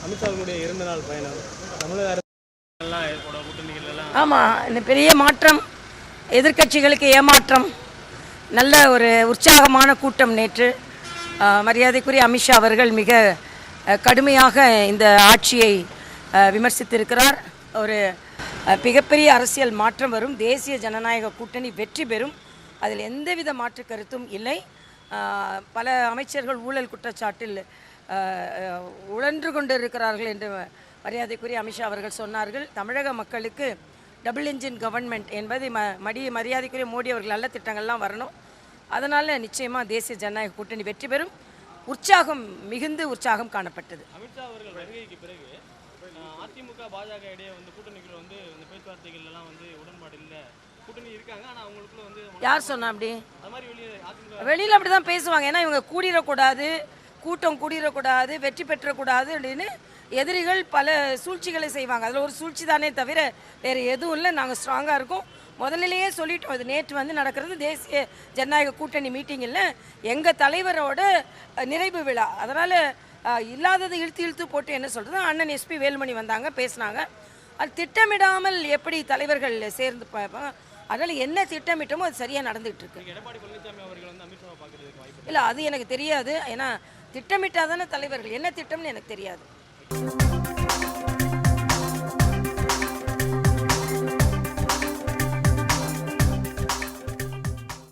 அமித்ஷாவுடைய 2 நாள் பயணம் தமிழக அரசெல்லாம் கூட்டணிகள் எல்லாம் ஆமாம், இந்த பெரிய மாற்றம், எதிர்க்கட்சிகளுக்கு ஏமாற்றம், நல்ல ஒரு உற்சாகமான கூட்டம் நேற்று. மரியாதைக்குரிய அமித்ஷா அவர்கள் மிக கடுமையாக இந்த ஆட்சியை விமர்சித்திருக்கிறார். ஒரு மிகப்பெரிய அரசியல் மாற்றம் வரும், தேசிய ஜனநாயக கூட்டணி வெற்றி பெறும், அதில் எந்தவித மாற்று கருத்தும் இல்லை. பல அமைச்சர்கள் ஊழல் குற்றச்சாட்டில் உழன்று கொண்டிருக்கிறார்கள் என்று மரியாதைக்குரிய அமித்ஷா அவர்கள் சொன்னார்கள். தமிழக மக்களுக்கு டபுள் இன்ஜின் கவர்மெண்ட் என்பது மரியாதைக்குரிய மோடி அவர்கள் நல்ல திட்டங்கள்லாம் வரணும். அதனால் நிச்சயமாக தேசிய ஜனநாயக கூட்டணி வெற்றி பெறும். உற்சாகம் மிகுந்து உற்சாகம் காணப்பட்டது. அமித்ஷா அவர்கள் வருகைக்கு பிறகு அதிமுக பாஜக இடையே கூட்டணிகள் இந்த பேச்சுவார்த்தைகள் எல்லாம் உடன்பாடு இல்லை, கூட்டணி இருக்காங்க ஆனால் அவங்களுக்குள்ள யார் சொன்னா அப்படி? அது மாதிரி வெளியில் அப்படி தான் பேசுவாங்க. ஏன்னா இவங்க கூடிடக்கூடாது, கூட்டம் கூடிடக்கூடாது, வெற்றி பெற்றக்கூடாது அப்படின்னு எதிரிகள் பல சூழ்ச்சிகளை செய்வாங்க. அதில் ஒரு சூழ்ச்சி தானே தவிர வேறு எதுவும் இல்லை. நாங்கள் ஸ்ட்ராங்காக இருக்கோம். முதலிலேயே சொல்லிட்டோம். இது நேற்று நடக்கிறது தேசிய ஜனநாயக கூட்டணி மீட்டிங்கில் எங்கள் தலைவரோட நிறைவு விழா. அதனால் இல்லாததை இழுத்து போட்டு என்ன சொல்கிறது, அண்ணன் எஸ்பி வேலுமணி வந்தாங்க, பேசினாங்க. அது திட்டமிடாமல் எப்படி தலைவர்கள் சேர்ந்து அதனால் என்ன திட்டமிட்டமோ அது சரியாக நடந்துகிட்டு இருக்கு. எடப்பாடி பழனிசாமி அவர்கள் அமித்ஷாவை பார்க்கறதுக்கு வாய்ப்பு இல்லை, அது எனக்கு தெரியாது. ஏன்னா திட்டமிட்டாதானே தலைவர்கள், என்ன திட்டம்னு எனக்கு தெரியாது.